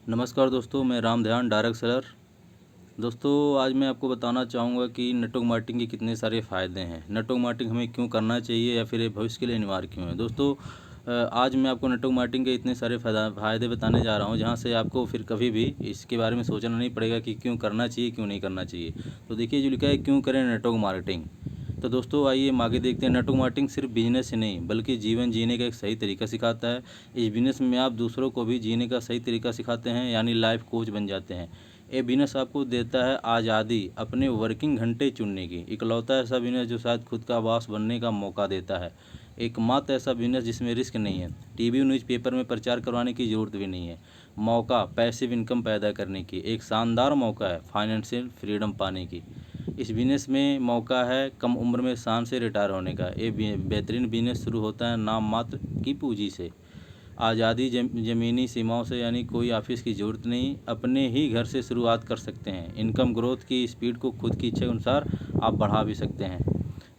नमस्कार दोस्तों, मैं राम ध्यान डायरेक्ट सेलर। दोस्तों, आज मैं आपको बताना चाहूँगा कि नेटवर्क मार्केटिंग के कितने सारे फ़ायदे हैं। नेटवर्क मार्केटिंग हमें क्यों करना चाहिए या फिर ये भविष्य के लिए अनिवार्य क्यों है। दोस्तों, आज मैं आपको नेटवर्क मार्केटिंग के इतने सारे फ़ायदे बताने जा रहा हूँ, जहाँ से आपको फिर कभी भी इसके बारे में सोचना नहीं पड़ेगा कि क्यों करना चाहिए, क्यों नहीं करना चाहिए। तो देखिए, जो लिखा है, क्यों करें नेटवर्क मार्केटिंग। तो दोस्तों, आइए हम आगे देखते हैं। नेटवर्क मार्केटिंग सिर्फ बिजनेस ही नहीं बल्कि जीवन जीने का एक सही तरीका सिखाता है। इस बिजनेस में आप दूसरों को भी जीने का सही तरीका सिखाते हैं, यानी लाइफ कोच बन जाते हैं। ये बिजनेस आपको देता है आज़ादी अपने वर्किंग घंटे चुनने की। इकलौता ऐसा बिजनेस जो शायद खुद का बॉस बनने का मौका देता है। एकमात्र ऐसा बिजनेस जिसमें रिस्क नहीं है, टीवी न्यूज़पेपर में प्रचार करवाने की ज़रूरत भी नहीं है। मौका पैसिव इनकम पैदा करने की एक शानदार मौका है, फाइनेंशियल फ्रीडम पाने की। इस बिजनेस में मौका है कम उम्र में शान से रिटायर होने का। ये बेहतरीन बिजनेस शुरू होता है नाम मात्र की पूंजी से। आज़ादी ज़मीनी सीमाओं से, यानी कोई ऑफिस की ज़रूरत नहीं, अपने ही घर से शुरुआत कर सकते हैं। इनकम ग्रोथ की स्पीड को खुद की इच्छा के अनुसार आप बढ़ा भी सकते हैं।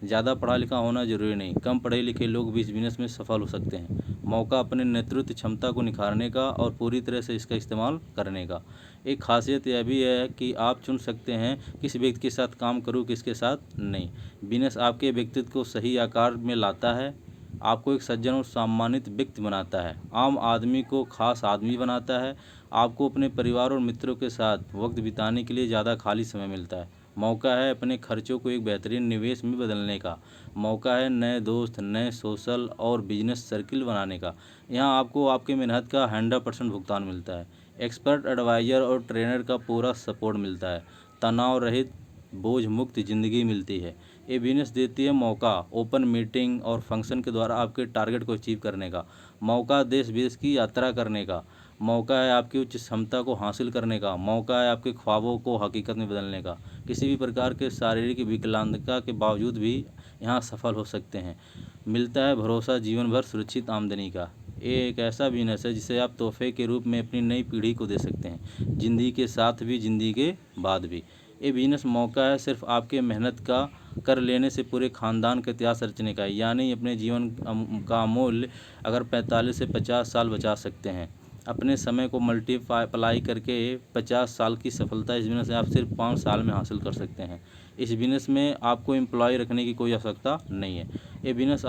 ज़्यादा पढ़ा लिखा होना जरूरी नहीं, कम पढ़े लिखे लोग भी इस बिजनेस में सफल हो सकते हैं। मौका अपने नेतृत्व क्षमता को निखारने का और पूरी तरह से इसका इस्तेमाल करने का। एक खासियत यह भी है कि आप चुन सकते हैं किस व्यक्ति के साथ काम करूं, किसके साथ नहीं। बिजनेस आपके व्यक्तित्व को सही आकार में लाता है, आपको एक सज्जन और सम्मानित व्यक्ति बनाता है, आम आदमी को खास आदमी बनाता है। आपको अपने परिवार और मित्रों के साथ वक्त बिताने के लिए ज़्यादा खाली समय मिलता है। मौका है अपने खर्चों को एक बेहतरीन निवेश में बदलने का। मौका है नए दोस्त, नए सोशल और बिजनेस सर्किल बनाने का। यहाँ आपको आपके मेहनत का 100% भुगतान मिलता है। एक्सपर्ट एडवाइज़र और ट्रेनर का पूरा सपोर्ट मिलता है। तनाव रहित बोझ मुक्त ज़िंदगी मिलती है। ये बिजनेस देती है मौका ओपन मीटिंग और फंक्शन के द्वारा आपके टारगेट को अचीव करने का। मौका देश विदेश की यात्रा करने का। मौका है आपकी उच्च क्षमता को हासिल करने का। मौका है आपके ख्वाबों को हकीकत में बदलने का। किसी भी प्रकार के शारीरिक विकलांगता के बावजूद भी यहाँ सफल हो सकते हैं। मिलता है भरोसा जीवन भर सुरक्षित आमदनी का। ये एक ऐसा बिजनेस है जिसे आप तोहफे के रूप में अपनी नई पीढ़ी को दे सकते हैं, ज़िंदगी के साथ भी, ज़िंदगी के बाद भी। ये बिजनेस मौका है सिर्फ आपके मेहनत का कर लेने से पूरे ख़ानदान का इतिहास रचने का, यानी अपने जीवन का अमूल्य अगर 45 से 50 साल बचा सकते हैं अपने समय को मल्टीप्लाई करके 50 साल की सफलता इस बिजनेस से आप सिर्फ 5 साल में हासिल कर सकते हैं। इस बिजनेस में आपको एम्प्लॉय रखने की कोई आवश्यकता नहीं है। ये बिजनेस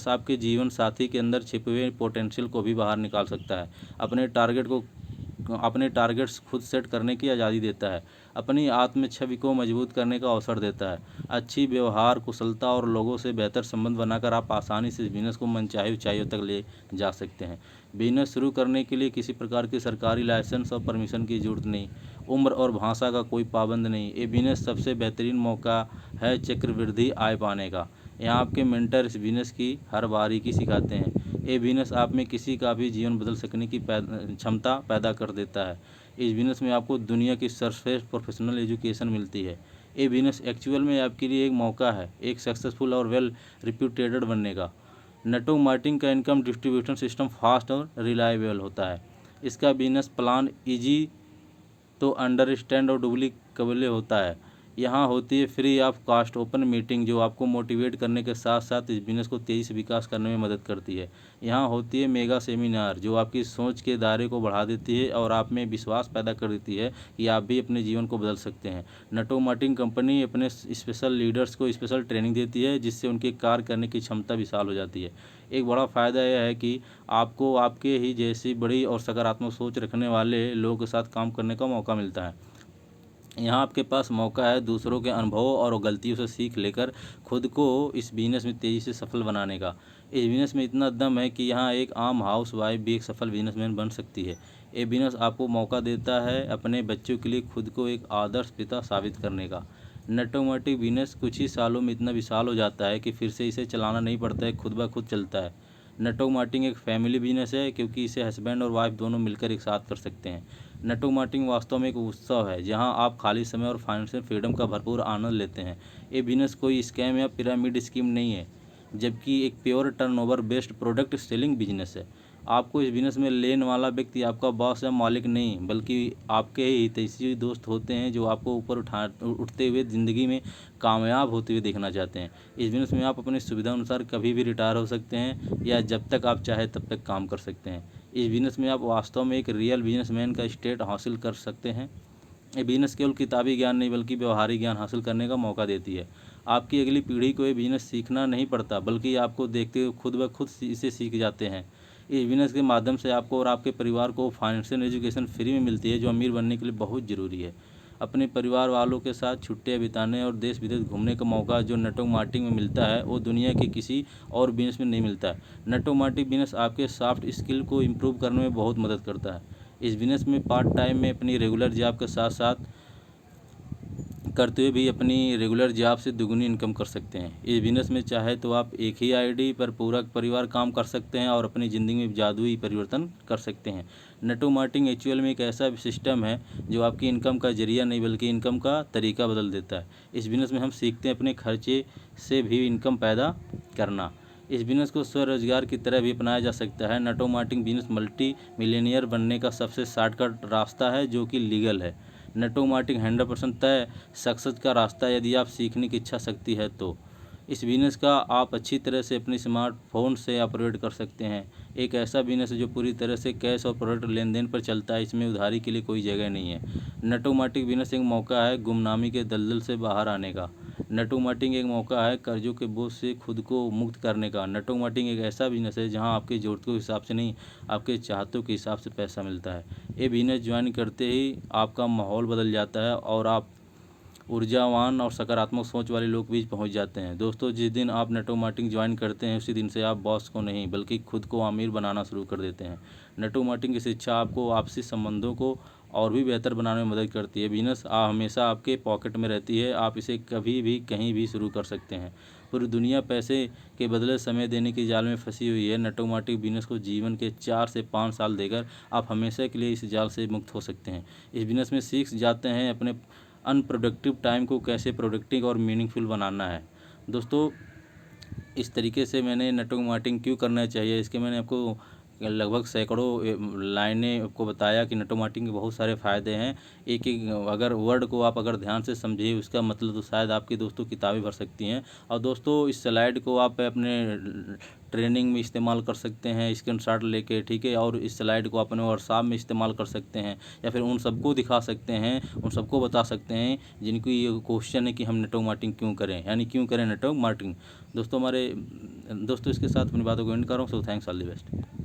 आपके जीवन साथी के अंदर छिपे हुए पोटेंशियल को भी बाहर निकाल सकता है। अपने टारगेट्स खुद सेट करने की आज़ादी देता है। अपनी आत्म छवि को मजबूत करने का अवसर देता है। अच्छी व्यवहार कुशलता और लोगों से बेहतर संबंध बनाकर आप आसानी से इस बिजनेस को मनचाही ऊंचाइयों तक ले जा सकते हैं। बिजनेस शुरू करने के लिए किसी प्रकार की सरकारी लाइसेंस और परमिशन की जरूरत नहीं। उम्र और भाषा का कोई पाबंद नहीं। ये बिजनेस सबसे बेहतरीन मौका है चक्रवृद्धि आय पाने का। यहाँ आपके मेंटर इस बिजनेस की हर बारीकी सिखाते हैं। ये बिजनेस आप में किसी का भी जीवन बदल सकने की क्षमता पैदा कर देता है। इस बिजनेस में आपको दुनिया की सर्वश्रेष्ठ प्रोफेशनल एजुकेशन मिलती है। ये बिजनेस एक्चुअल में आपके लिए एक मौका है एक सक्सेसफुल और वेल रिप्यूटेड बनने का। नेटवर्क मार्केटिंग का इनकम डिस्ट्रीब्यूशन सिस्टम फास्ट और रिलायबल होता है। इसका बिजनेस प्लान इजी तो अंडरस्टैंड और डुप्लीकेबल होता है। यहाँ होती है free of cost open meeting, जो आपको मोटिवेट करने के साथ साथ इस बिजनेस को तेज़ी से विकास करने में मदद करती है। यहाँ होती है मेगा सेमिनार, जो आपकी सोच के दायरे को बढ़ा देती है और आप में विश्वास पैदा कर देती है कि आप भी अपने जीवन को बदल सकते हैं। नेटवर्क मार्केटिंग कंपनी अपने स्पेशल लीडर्स को स्पेशल ट्रेनिंग देती है, जिससे उनके कार्य करने की क्षमता विशाल हो जाती है। एक बड़ा फ़ायदा यह है कि आपको आपके ही जैसी बड़ी और सकारात्मक सोच रखने वाले लोगों के साथ काम करने का मौका मिलता है। यहाँ आपके पास मौका है दूसरों के अनुभवों और गलतियों से सीख लेकर खुद को इस बिजनेस में तेज़ी से सफल बनाने का। इस बिजनेस में इतना दम है कि यहाँ एक आम हाउस वाइफ भी एक सफल बिजनेसमैन बन सकती है। ये बिजनेस आपको मौका देता है अपने बच्चों के लिए खुद को एक आदर्श पिता साबित करने का। नेटवर्क बिजनेस कुछ ही सालों में इतना विशाल हो जाता है कि फिर से इसे चलाना नहीं पड़ता है, खुद ब खुद चलता है। नेटवर्क मार्केटिंग एक फैमिली बिजनेस है, क्योंकि इसे हस्बैंड और वाइफ दोनों मिलकर एक साथ कर सकते हैं। नेटवर्क मार्केटिंग वास्तव में एक उत्सव है, जहां आप खाली समय और फाइनेंशियल फ्रीडम का भरपूर आनंद लेते हैं। ये बिजनेस कोई स्कैम या पिरामिड स्कीम नहीं है, जबकि एक pure turnover based product selling business है। आपको इस बिजनेस में लेने वाला व्यक्ति आपका बॉस या मालिक नहीं, बल्कि आपके ही हितैषी दोस्त होते हैं, जो आपको ऊपर उठते हुए ज़िंदगी में कामयाब होते हुए देखना चाहते हैं। इस बिजनेस में आप अपनी सुविधा अनुसार कभी भी रिटायर हो सकते हैं या जब तक आप चाहे तब तक काम कर सकते हैं। इस बिज़नेस में आप वास्तव में एक रियल बिजनेसमैन का स्टेट हासिल कर सकते हैं। ये बिज़नेस केवल किताबी ज्ञान नहीं बल्कि व्यवहारिक ज्ञान हासिल करने का मौका देती है। आपकी अगली पीढ़ी को ये बिज़नेस सीखना नहीं पड़ता, बल्कि आपको देखते हुए खुद ब खुद इसे सीख जाते हैं। इस बिज़नेस के माध्यम से आपको और आपके परिवार को फाइनेंशियल एजुकेशन फ्री में मिलती है, जो अमीर बनने के लिए बहुत ज़रूरी है। अपने परिवार वालों के साथ छुट्टियां बिताने और देश विदेश घूमने का मौका जो नेटवर्क मार्केटिंग में मिलता है, वो दुनिया के किसी और बिज़नेस में नहीं मिलता है। नेटवर्क मार्केटिंग बिज़नेस आपके सॉफ्ट स्किल को इम्प्रूव करने में बहुत मदद करता है। इस बिज़नेस में पार्ट टाइम में अपनी रेगुलर जॉब के साथ साथ करते हुए भी अपनी रेगुलर जॉब से दुगनी इनकम कर सकते हैं। इस बिज़नेस में चाहे तो आप एक ही आईडी पर पूरा परिवार काम कर सकते हैं और अपनी ज़िंदगी में जादुई परिवर्तन कर सकते हैं। नेटवर्क मार्केटिंग एक्चुअल में एक ऐसा सिस्टम है जो आपकी इनकम का जरिया नहीं बल्कि इनकम का तरीका बदल देता है। इस बिज़नेस में हम सीखते हैं अपने खर्चे से भी इनकम पैदा करना। इस बिज़नेस को स्वरोजगार की तरह भी अपनाया जा सकता है। Network marketing business multi millionaire बनने का सबसे शॉर्टकट रास्ता है, जो कि लीगल है। नेटवर्क मार्केटिंग 100% तय सक्सेस का रास्ता है, यदि आप सीखने की इच्छा शक्ति है तो। इस बिज़नेस का आप अच्छी तरह से अपने स्मार्टफोन से ऑपरेट कर सकते हैं। एक ऐसा बिज़नेस है जो पूरी तरह से कैश और प्रोडक्ट लेन देन पर चलता है, इसमें उधारी के लिए कोई जगह नहीं है। नेटवर्क मार्केटिंग बिज़नेस एक मौका है गुमनामी के दलदल से बाहर आने का। नेटवर्क मार्केटिंग एक मौका है कर्जों के बोझ से खुद को मुक्त करने का। नेटवर्क मार्केटिंग एक ऐसा बिज़नेस है जहां आपकी ज़रूरतों के हिसाब से नहीं, आपके चाहतों के हिसाब से पैसा मिलता है। ये बिज़नेस ज्वाइन करते ही आपका माहौल बदल जाता है और आप ऊर्जावान और सकारात्मक सोच वाले लोग बीच पहुंच जाते हैं। दोस्तों, जिस दिन आप नेटवर्क मार्केटिंग ज्वाइन करते हैं, उसी दिन से आप बॉस को नहीं बल्कि खुद को अमीर बनाना शुरू कर देते हैं। नेटवर्क मार्केटिंग की शिक्षा आपको आपसी संबंधों को और भी बेहतर बनाने में मदद करती है। बिजनेस हमेशा आपके पॉकेट में रहती है, आप इसे कभी भी कहीं भी शुरू कर सकते हैं। पूरी दुनिया पैसे के बदले समय देने की जाल में फंसी हुई है। नेटवर्क मार्केटिंग बिजनेस को जीवन के 4 से 5 साल देकर आप हमेशा के लिए इस जाल से मुक्त हो सकते हैं। इस बिजनेस में सीख जाते हैं अपने अनप्रोडक्टिव टाइम को कैसे प्रोडक्टिव और मीनिंगफुल बनाना है। दोस्तों, इस तरीके से मैंने नेटवर्क मार्केटिंग क्यों करना चाहिए, इसके मैंने आपको लगभग सैकड़ों लाइनें आपको बताया कि नेटवर्क मार्केटिंग के बहुत सारे फ़ायदे हैं। एक एक अगर वर्ड को आप अगर ध्यान से समझिए, उसका मतलब तो शायद आपकी दोस्तों किताबें भर सकती हैं। और दोस्तों, इस स्लाइड को आप अपने ट्रेनिंग में इस्तेमाल कर सकते हैं स्क्रीनशॉट लेके, ठीक है। और इस स्लाइड को अपने व्हाट्सएप में इस्तेमाल कर सकते हैं, या फिर उन सबको दिखा सकते हैं, उन सबको बता सकते हैं जिनको ये क्वेश्चन है कि हम नेटवर्क मार्केटिंग क्यों करें, यानी क्यों करें नेटवर्क मार्केटिंग। दोस्तों, इसके साथ अपनी बातों को एंड कर रहा हूँ। So thanks, all the best.